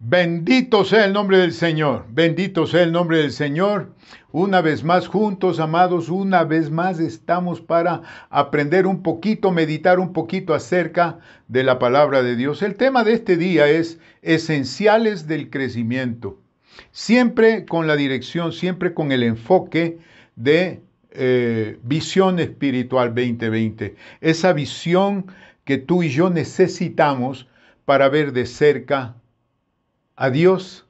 Bendito sea el nombre del Señor, bendito sea el nombre del Señor. Una vez más juntos, amados, una vez más estamos para aprender un poquito, meditar un poquito acerca de la palabra de Dios. El tema de este día es esenciales del crecimiento. Siempre con la dirección, siempre con el enfoque de visión espiritual 2020. Esa visión que tú y yo necesitamos para ver de cerca a Dios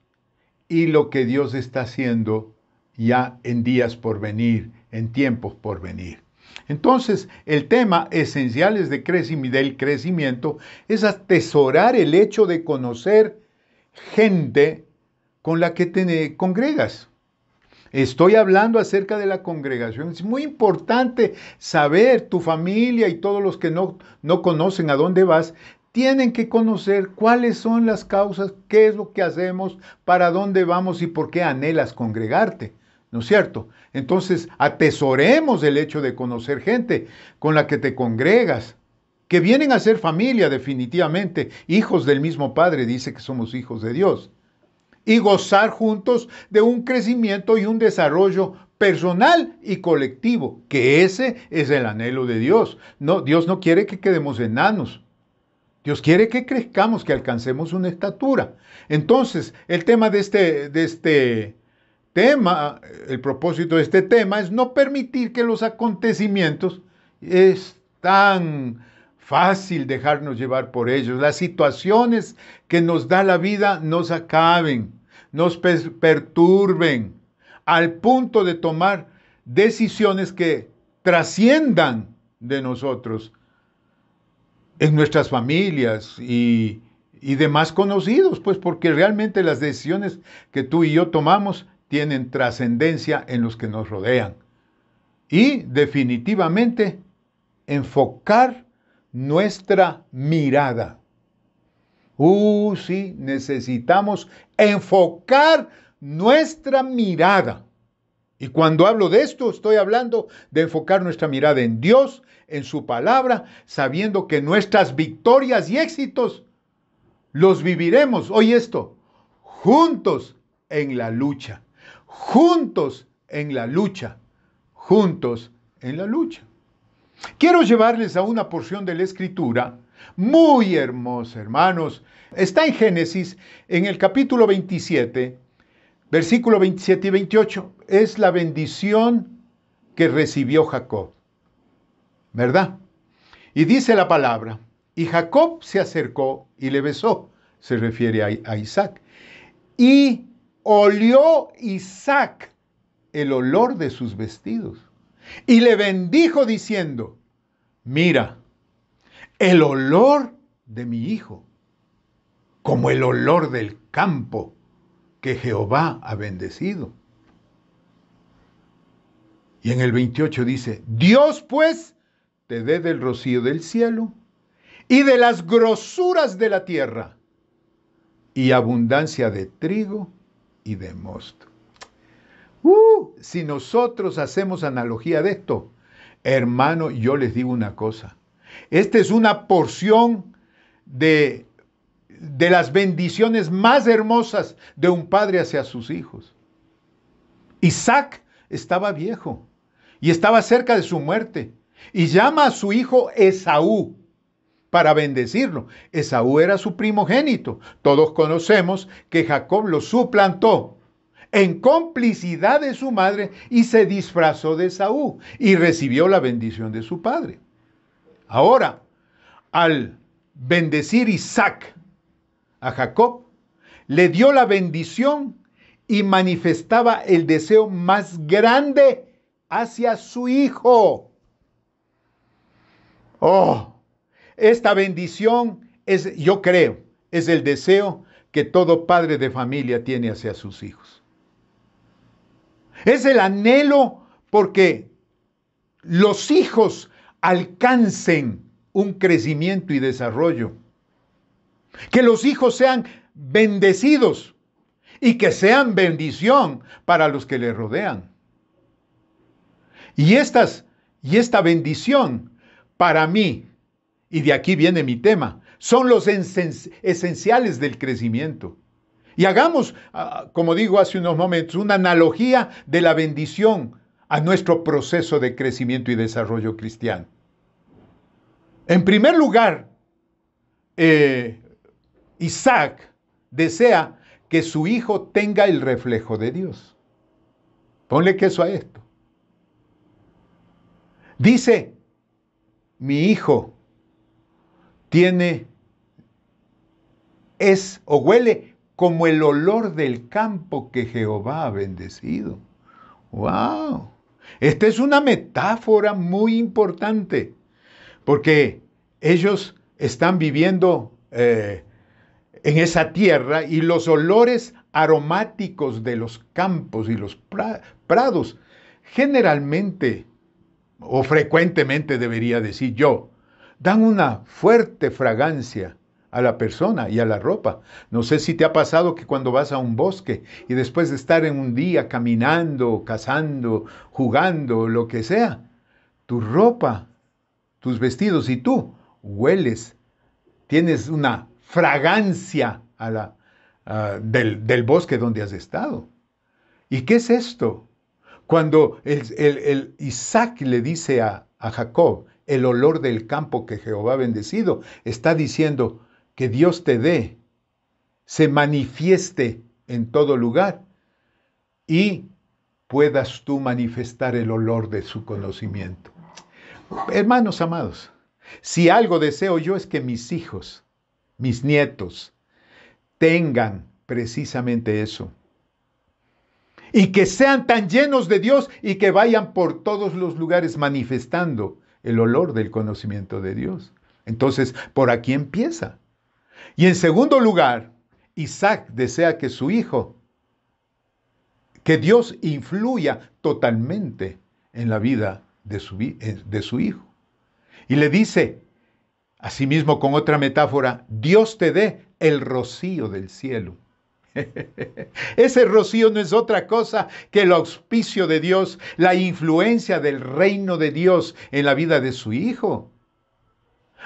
y lo que Dios está haciendo ya en días por venir, en tiempos por venir. Entonces, el tema esenciales del crecimiento es atesorar el hecho de conocer gente con la que te congregas. Estoy hablando acerca de la congregación. Es muy importante saber tu familia y todos los que no conocen a dónde vas, tienen que conocer cuáles son las causas, qué es lo que hacemos, para dónde vamos y por qué anhelas congregarte, ¿no es cierto? Entonces, atesoremos el hecho de conocer gente con la que te congregas, que vienen a ser familia definitivamente, hijos del mismo Padre, dice que somos hijos de Dios, y gozar juntos de un crecimiento y un desarrollo personal y colectivo, que ese es el anhelo de Dios. No, Dios no quiere que quedemos enanos. Dios quiere que crezcamos, que alcancemos una estatura. Entonces, el tema de este tema, el propósito de este tema es no permitir que los acontecimientos, es tan fácil dejarnos llevar por ellos, las situaciones que nos da la vida nos acaben, nos perturben, al punto de tomar decisiones que trasciendan de nosotros en nuestras familias y demás conocidos, pues porque realmente las decisiones que tú y yo tomamos tienen trascendencia en los que nos rodean. Y definitivamente enfocar nuestra mirada. Sí, necesitamos enfocar nuestra mirada. Y cuando hablo de esto, estoy hablando de enfocar nuestra mirada en Dios, en su palabra, sabiendo que nuestras victorias y éxitos los viviremos, oye esto, juntos en la lucha, juntos en la lucha, juntos en la lucha. Quiero llevarles a una porción de la Escritura muy hermosa, hermanos. Está en Génesis, en el capítulo 27, versículo 27 y 28. Es la bendición que recibió Jacob, ¿verdad? Y dice la palabra, y Jacob se acercó y le besó, se refiere a Isaac, y olió Isaac el olor de sus vestidos, y le bendijo diciendo, mira, el olor de mi hijo, como el olor del campo que Jehová ha bendecido. Y en el 28 dice, Dios pues te dé del rocío del cielo y de las grosuras de la tierra y abundancia de trigo y de mosto. Si nosotros hacemos analogía de esto, hermano, yo les digo una cosa. Esta es una porción de las bendiciones más hermosas de un padre hacia sus hijos. Isaac estaba viejo y estaba cerca de su muerte y llama a su hijo Esaú para bendecirlo. Esaú era su primogénito. Todos conocemos que Jacob lo suplantó en complicidad de su madre y se disfrazó de Esaú y recibió la bendición de su padre. Ahora, al bendecir Isaac a Jacob, le dio la bendición y manifestaba el deseo más grande hacia su hijo. Esta bendición es, yo creo, es el deseo que todo padre de familia tiene hacia sus hijos. Es el anhelo porque los hijos alcancen un crecimiento y desarrollo. Que los hijos sean bendecidos y que sean bendición para los que les rodean. Y esta bendición, para mí, y de aquí viene mi tema, son los esenciales del crecimiento. Y hagamos, como digo hace unos momentos, una analogía de la bendición a nuestro proceso de crecimiento y desarrollo cristiano. En primer lugar, Isaac desea que su hijo tenga el reflejo de Dios. Ponle queso a esto. Dice, mi hijo es o huele como el olor del campo que Jehová ha bendecido. ¡Wow! Esta es una metáfora muy importante, porque ellos están viviendo en esa tierra y los olores aromáticos de los campos y los prados generalmente, o frecuentemente debería decir yo, dan una fuerte fragancia a la persona y a la ropa. No sé si te ha pasado que cuando vas a un bosque y después de estar en un día caminando, cazando, jugando, lo que sea, tu ropa, tus vestidos y tú hueles, tienes una fragancia del bosque donde has estado. ¿Y qué es esto? Cuando el Isaac le dice a Jacob, el olor del campo que Jehová ha bendecido, está diciendo que Dios te dé, se manifieste en todo lugar y puedas tú manifestar el olor de su conocimiento. Hermanos amados, si algo deseo yo es que mis hijos, mis nietos, tengan precisamente eso. Y que sean tan llenos de Dios y que vayan por todos los lugares manifestando el olor del conocimiento de Dios. Entonces, por aquí empieza. Y en segundo lugar, Isaac desea que su hijo, que Dios influya totalmente en la vida de su hijo. Y le dice, asimismo con otra metáfora, Dios te dé el rocío del cielo. Ese rocío no es otra cosa que el auspicio de Dios, la influencia del reino de Dios en la vida de su hijo.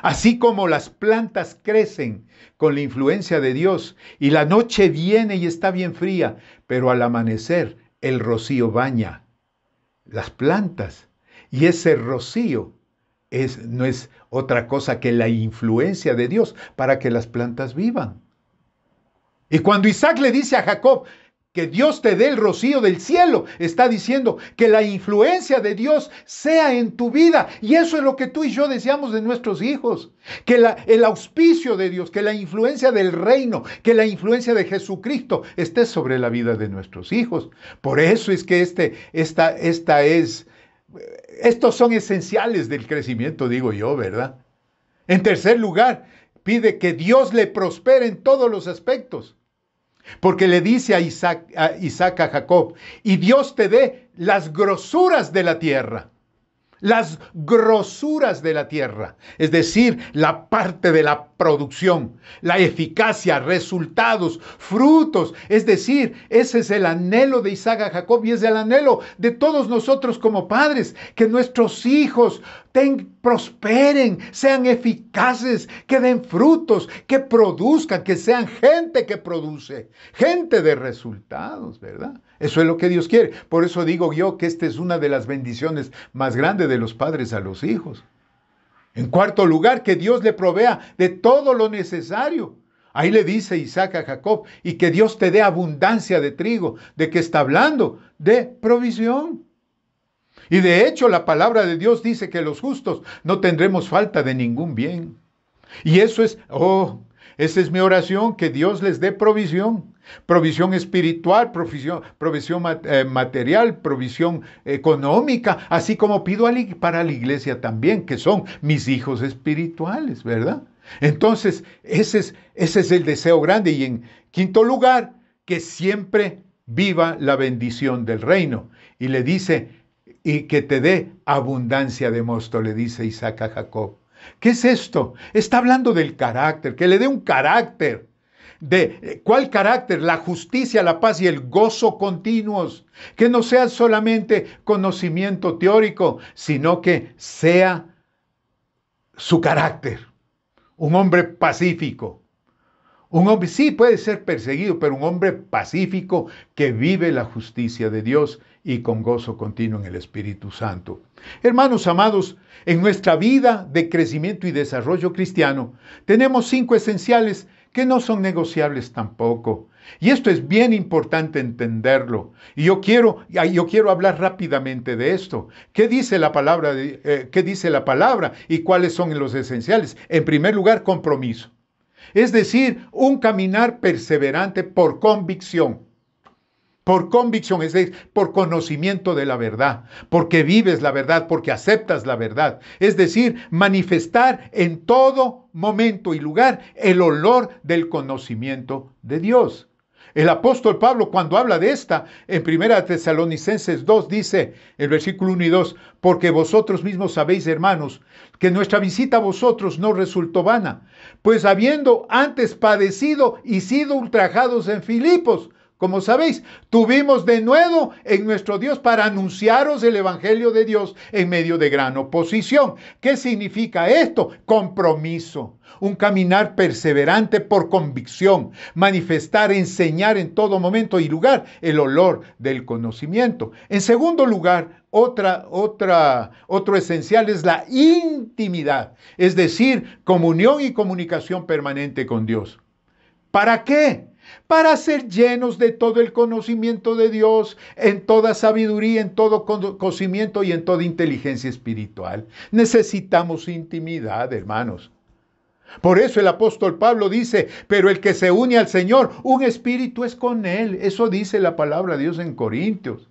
Así como las plantas crecen con la influencia de Dios y la noche viene y está bien fría, pero al amanecer el rocío baña las plantas y ese rocío no es otra cosa que la influencia de Dios para que las plantas vivan. Y cuando Isaac le dice a Jacob que Dios te dé el rocío del cielo, está diciendo que la influencia de Dios sea en tu vida. Y eso es lo que tú y yo deseamos de nuestros hijos. Que el auspicio de Dios, que la influencia del reino, que la influencia de Jesucristo esté sobre la vida de nuestros hijos. Por eso es que estos son esenciales del crecimiento, digo yo, ¿verdad? En tercer lugar, pide que Dios le prospere en todos los aspectos. Porque le dice a Isaac a Jacob, y Dios te dé las grosuras de la tierra. Las grosuras de la tierra, es decir, la parte de la producción, la eficacia, resultados, frutos, es decir, ese es el anhelo de Isaac a Jacob y es el anhelo de todos nosotros como padres, que nuestros hijos prosperen, sean eficaces, que den frutos, que produzcan, que sean gente que produce, gente de resultados, ¿verdad? Eso es lo que Dios quiere. Por eso digo yo que esta es una de las bendiciones más grandes de los padres a los hijos. En cuarto lugar, que Dios le provea de todo lo necesario. Ahí le dice Isaac a Jacob, y que Dios te dé abundancia de trigo. ¿De qué está hablando? De provisión. Y de hecho la palabra de Dios dice que los justos no tendremos falta de ningún bien. Y eso es, esa es mi oración, que Dios les dé provisión. Provisión espiritual, provisión material, provisión económica, así como pido para la iglesia también, que son mis hijos espirituales, ¿verdad? Entonces, ese es el deseo grande. Y en quinto lugar, que siempre viva la bendición del reino. Y le dice, y que te dé abundancia de mosto, le dice Isaac a Jacob. ¿Qué es esto? Está hablando del carácter, que le dé un carácter. ¿De cuál carácter? La justicia, la paz y el gozo continuos. Que no sea solamente conocimiento teórico, sino que sea su carácter. Un hombre pacífico, Un hombre sí puede ser perseguido, pero un hombre pacífico que vive la justicia de Dios y con gozo continuo en el Espíritu Santo. Hermanos amados, en nuestra vida de crecimiento y desarrollo cristiano, tenemos 5 esenciales que no son negociables tampoco. Y esto es bien importante entenderlo. Y yo quiero hablar rápidamente de esto. ¿Qué dice la palabra? ¿Qué dice la palabra? ¿Y cuáles son los esenciales? En primer lugar, compromiso. Es decir, un caminar perseverante por convicción. Por convicción, es decir, por conocimiento de la verdad, porque vives la verdad, porque aceptas la verdad. Es decir, manifestar en todo momento y lugar el olor del conocimiento de Dios. El apóstol Pablo, cuando habla de esta, en 1 Tesalonicenses 2, dice, el versículo 1 y 2, porque vosotros mismos sabéis, hermanos, que nuestra visita a vosotros no resultó vana, pues habiendo antes padecido y sido ultrajados en Filipos, como sabéis, tuvimos de nuevo en nuestro Dios para anunciaros el Evangelio de Dios en medio de gran oposición. ¿Qué significa esto? Compromiso, un caminar perseverante por convicción, manifestar, enseñar en todo momento y lugar el olor del conocimiento. En segundo lugar, otro esencial es la intimidad, es decir, comunión y comunicación permanente con Dios. ¿Para qué? Para ser llenos de todo el conocimiento de Dios, en toda sabiduría, en todo conocimiento y en toda inteligencia espiritual. Necesitamos intimidad, hermanos. Por eso el apóstol Pablo dice, pero el que se une al Señor, un espíritu es con él. Eso dice la palabra de Dios en Corintios.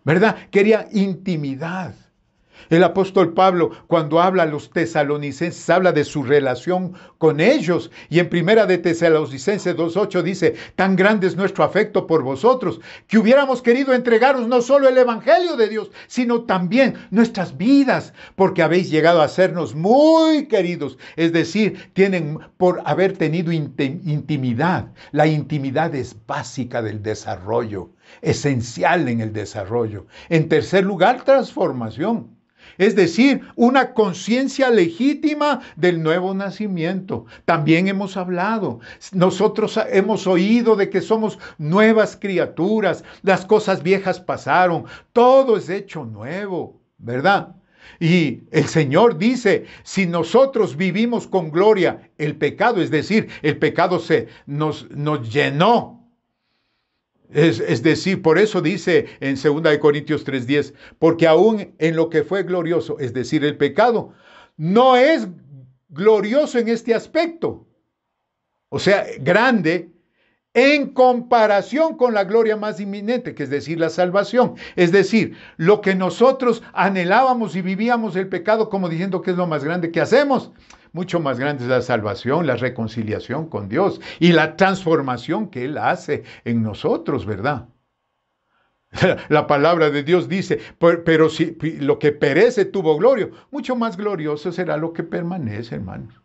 ¿Verdad? Quería intimidad. El apóstol Pablo, cuando habla a los tesalonicenses, habla de su relación con ellos. Y en 1 de Tesalonicenses 2:8 dice, tan grande es nuestro afecto por vosotros, que hubiéramos querido entregaros no solo el Evangelio de Dios, sino también nuestras vidas, porque habéis llegado a sernos muy queridos. Es decir, tienen por haber tenido intimidad. La intimidad es básica del desarrollo, esencial en el desarrollo. En tercer lugar, transformación. Es decir, una conciencia legítima del nuevo nacimiento. También hemos hablado, nosotros hemos oído de que somos nuevas criaturas, las cosas viejas pasaron, todo es hecho nuevo, ¿verdad? Y el Señor dice, si nosotros vivimos con gloria el pecado, es decir, el pecado nos llenó. Es decir, por eso dice en 2 Corintios 3:10, porque aún en lo que fue glorioso, es decir, el pecado, no es glorioso en este aspecto, o sea, grande, en comparación con la gloria más inminente, que es decir, la salvación. Es decir, lo que nosotros anhelábamos y vivíamos el pecado como diciendo que es lo más grande que hacemos, mucho más grande es la salvación, la reconciliación con Dios y la transformación que Él hace en nosotros, ¿verdad? La palabra de Dios dice, pero si lo que perece tuvo gloria, mucho más glorioso será lo que permanece, hermanos.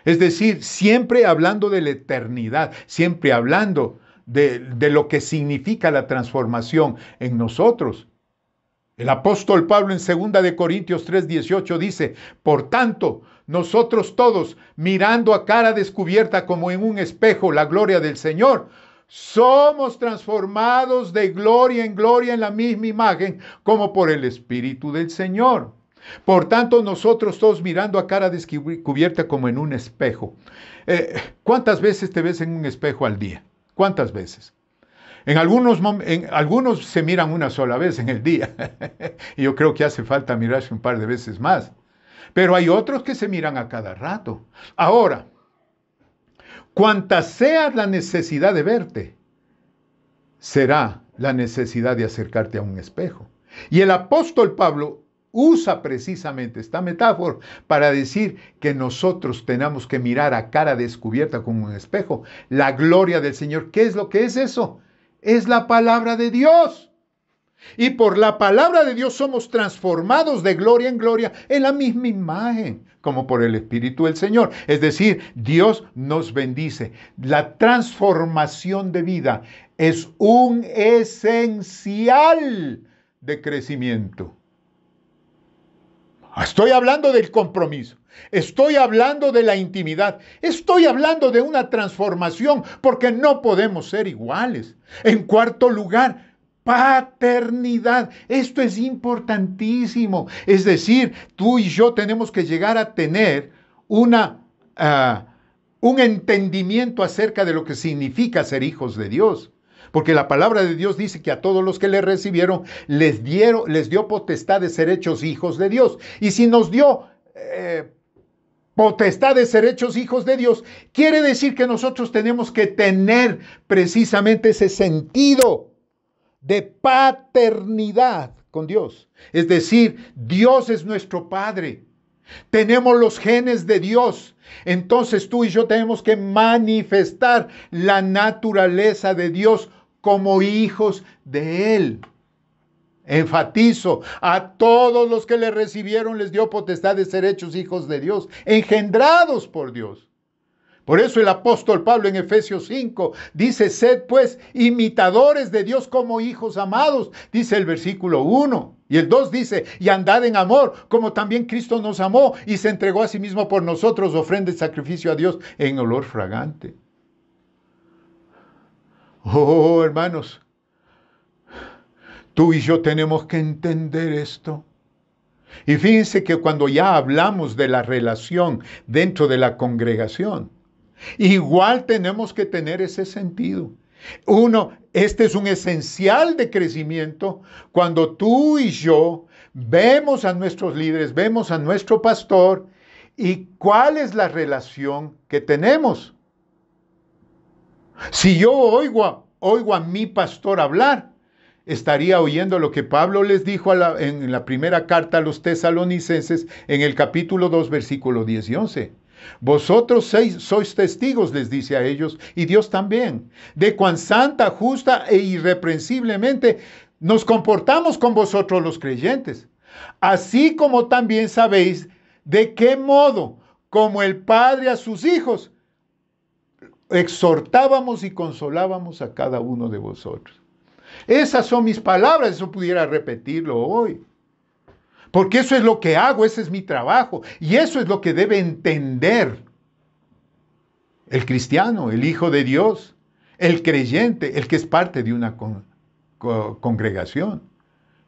Es decir, siempre hablando de la eternidad, siempre hablando de lo que significa la transformación en nosotros. El apóstol Pablo en 2 Corintios 3:18 dice, por tanto, nosotros todos, mirando a cara descubierta como en un espejo la gloria del Señor, somos transformados de gloria en la misma imagen como por el Espíritu del Señor. Por tanto, nosotros todos mirando a cara descubierta como en un espejo. ¿Cuántas veces te ves en un espejo al día? ¿Cuántas veces? En algunos se miran una sola vez en el día. Y yo creo que hace falta mirarse un par de veces más. Pero hay otros que se miran a cada rato. Ahora, cuanta sea la necesidad de verte, será la necesidad de acercarte a un espejo. Y el apóstol Pablo usa precisamente esta metáfora para decir que nosotros tenemos que mirar a cara descubierta como un espejo la gloria del Señor. ¿Qué es lo que es eso? Es la palabra de Dios. Y por la palabra de Dios somos transformados de gloria en gloria en la misma imagen, como por el Espíritu del Señor. Es decir, Dios nos bendice. La transformación de vida es un esencial de crecimiento. Estoy hablando del compromiso. Estoy hablando de la intimidad. Estoy hablando de una transformación porque no podemos ser iguales. En cuarto lugar, paternidad. Esto es importantísimo. Es decir, tú y yo tenemos que llegar a tener un entendimiento acerca de lo que significa ser hijos de Dios. Porque la palabra de Dios dice que a todos los que le recibieron les dio potestad de ser hechos hijos de Dios. Y si nos dio potestad de ser hechos hijos de Dios, quiere decir que nosotros tenemos que tener precisamente ese sentido de paternidad con Dios. Es decir, Dios es nuestro Padre. Tenemos los genes de Dios. Entonces tú y yo tenemos que manifestar la naturaleza de Dios como hijos de Él. Enfatizo, a todos los que le recibieron les dio potestad de ser hechos hijos de Dios, engendrados por Dios. Por eso el apóstol Pablo en Efesios 5 dice, sed pues imitadores de Dios como hijos amados, dice el versículo 1. Y el 2 dice, y andad en amor, como también Cristo nos amó y se entregó a sí mismo por nosotros, ofrenda y sacrificio a Dios en olor fragante. Oh, hermanos, tú y yo tenemos que entender esto. Y fíjense que cuando ya hablamos de la relación dentro de la congregación, igual tenemos que tener ese sentido. Este es un esencial de crecimiento cuando tú y yo vemos a nuestros líderes, vemos a nuestro pastor y cuál es la relación que tenemos. Si yo oigo a mi pastor hablar, estaría oyendo lo que Pablo les dijo en la primera carta a los tesalonicenses en el capítulo 2, versículo 10 y 11. Vosotros sois testigos, les dice a ellos, y Dios también, de cuán santa, justa e irreprensiblemente nos comportamos con vosotros los creyentes. Así como también sabéis de qué modo, como el Padre a sus hijos, exhortábamos y consolábamos a cada uno de vosotros. Esas son mis palabras, eso pudiera repetirlo hoy. Porque eso es lo que hago, ese es mi trabajo. Y eso es lo que debe entender el cristiano, el hijo de Dios, el creyente, el que es parte de una congregación.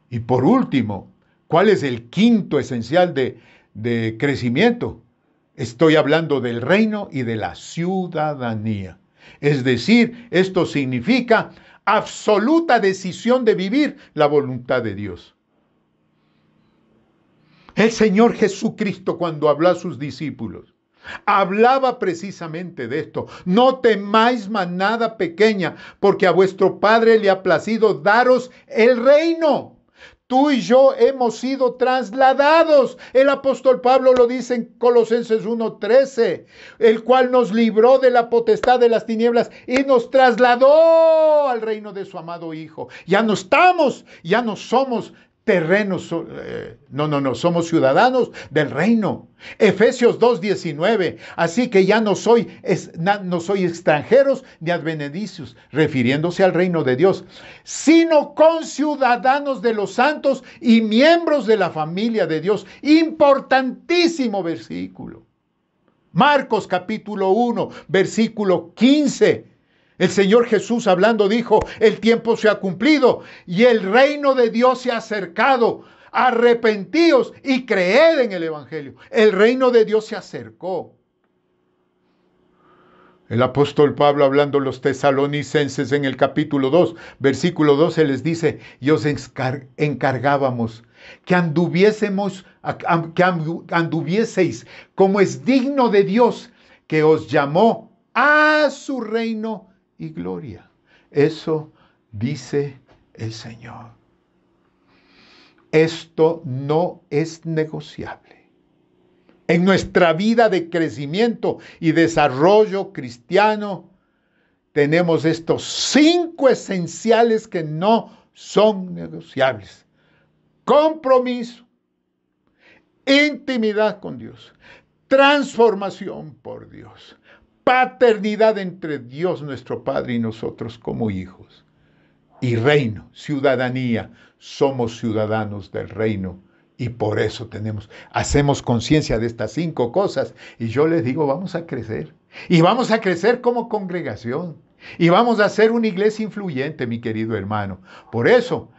Y por último, ¿cuál es el quinto esencial de crecimiento? Estoy hablando del reino y de la ciudadanía. Es decir, esto significa absoluta decisión de vivir la voluntad de Dios. El Señor Jesucristo, cuando habló a sus discípulos, hablaba precisamente de esto. No temáis manada pequeña, porque a vuestro Padre le ha placido daros el reino. Tú y yo hemos sido trasladados. El apóstol Pablo lo dice en Colosenses 1:13, el cual nos libró de la potestad de las tinieblas y nos trasladó al reino de su amado Hijo. Ya no somos terrenos, somos ciudadanos del reino. Efesios 2:19, así que ya no soy extranjeros ni advenedicios, refiriéndose al reino de Dios, sino conciudadanos de los santos y miembros de la familia de Dios. Importantísimo versículo. Marcos capítulo 1, versículo 15. El Señor Jesús hablando dijo, el tiempo se ha cumplido y el reino de Dios se ha acercado. Arrepentíos y creed en el Evangelio. El reino de Dios se acercó. El apóstol Pablo hablando a los tesalonicenses en el capítulo 2, versículo 12 les dice, y os encargábamos que anduvieseis como es digno de Dios que os llamó a su reino y gloria. Eso dice el Señor. Esto no es negociable. En nuestra vida de crecimiento y desarrollo cristiano tenemos estos 5 esenciales que no son negociables. Compromiso, intimidad con Dios, transformación por Dios, paternidad entre Dios nuestro Padre y nosotros como hijos, y reino, ciudadanía. Somos ciudadanos del reino Y por eso hacemos conciencia de estas 5 cosas. Y yo les digo, vamos a crecer. Y vamos a crecer como congregación. Y vamos a ser una iglesia influyente, mi querido hermano. Por eso,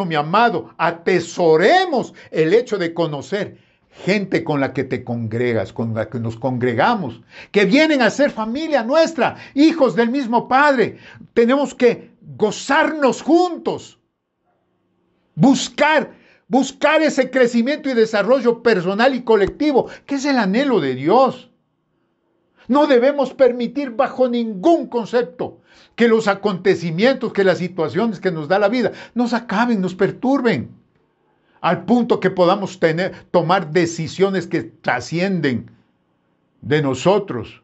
mi amado, atesoremos el hecho de conocer gente con la que te congregas, con la que nos congregamos, que vienen a ser familia nuestra, hijos del mismo Padre. Tenemos que gozarnos juntos, buscar ese crecimiento y desarrollo personal y colectivo, que es el anhelo de Dios. No debemos permitir bajo ningún concepto que los acontecimientos, que las situaciones que nos da la vida nos acaben, nos perturben, al punto que podamos tomar decisiones que trascienden de nosotros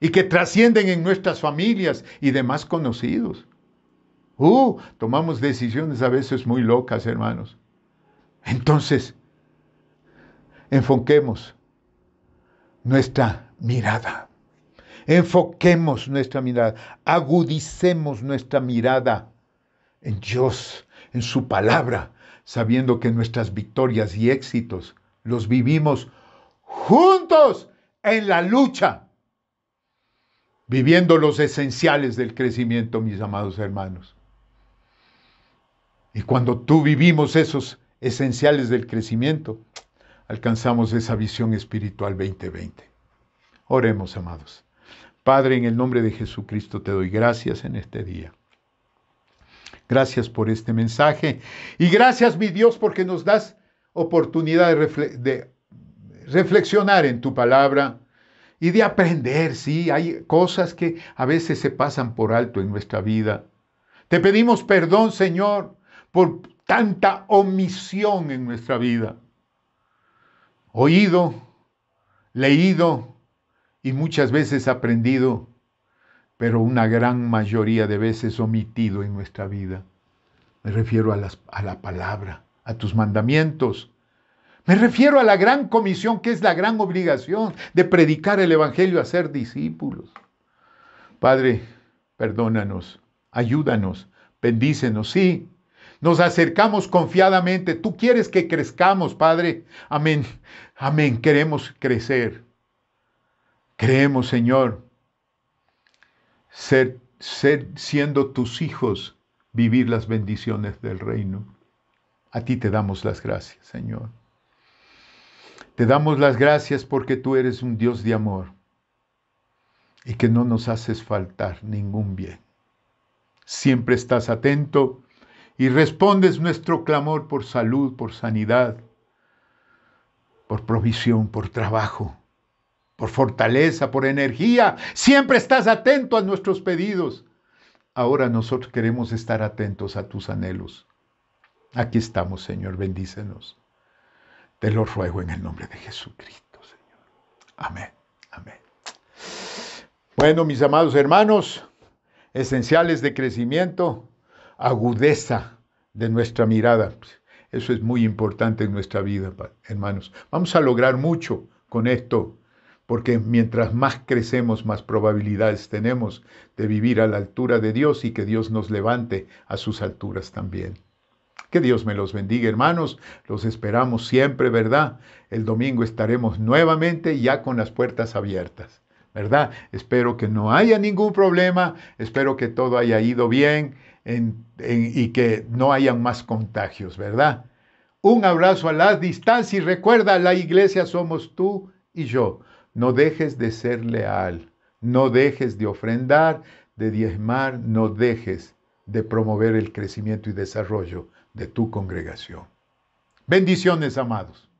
y que trascienden en nuestras familias y demás conocidos. Tomamos decisiones a veces muy locas, hermanos. Entonces, enfoquemos nuestra mirada. Enfoquemos nuestra mirada. Agudicemos nuestra mirada en Dios, en su palabra, sabiendo que nuestras victorias y éxitos los vivimos juntos en la lucha, viviendo los esenciales del crecimiento, mis amados hermanos. Y cuando tú vivimos esos esenciales del crecimiento, alcanzamos esa visión espiritual 2020. Oremos, amados. Padre, en el nombre de Jesucristo te doy gracias en este día. Gracias por este mensaje y gracias, mi Dios, porque nos das oportunidad de reflexionar en tu palabra y de aprender. Sí, hay cosas que a veces se pasan por alto en nuestra vida. Te pedimos perdón, Señor, por tanta omisión en nuestra vida. Oído, leído y muchas veces aprendido, pero una gran mayoría de veces omitido en nuestra vida. Me refiero a la palabra, a tus mandamientos. Me refiero a la gran comisión, que es la gran obligación de predicar el evangelio, a ser discípulos. Padre, perdónanos, ayúdanos, bendícenos, sí. Nos acercamos confiadamente. Tú quieres que crezcamos, Padre. Amén. Amén. Queremos crecer. Creemos, Señor, siendo tus hijos, vivir las bendiciones del reino. A ti te damos las gracias, Señor. Te damos las gracias porque tú eres un Dios de amor y que no nos haces faltar ningún bien. Siempre estás atento y respondes nuestro clamor por salud, por sanidad, por provisión, por trabajo, por fortaleza, por energía. Siempre estás atento a nuestros pedidos. Ahora nosotros queremos estar atentos a tus anhelos. Aquí estamos, Señor, bendícenos. Te lo ruego en el nombre de Jesucristo, Señor. Amén, amén. Bueno, mis amados hermanos, esenciales de crecimiento, agudeza de nuestra mirada. Eso es muy importante en nuestra vida, hermanos. Vamos a lograr mucho con esto, porque mientras más crecemos, más probabilidades tenemos de vivir a la altura de Dios y que Dios nos levante a sus alturas también. Que Dios me los bendiga, hermanos. Los esperamos siempre, ¿verdad? El domingo estaremos nuevamente ya con las puertas abiertas, ¿verdad? Espero que no haya ningún problema. Espero que todo haya ido bien y que no hayan más contagios, ¿verdad? Un abrazo a la distancia y recuerda, la iglesia somos tú y yo. No dejes de ser leal. No dejes de ofrendar, de diezmar. No dejes de promover el crecimiento y desarrollo de tu congregación. Bendiciones, amados.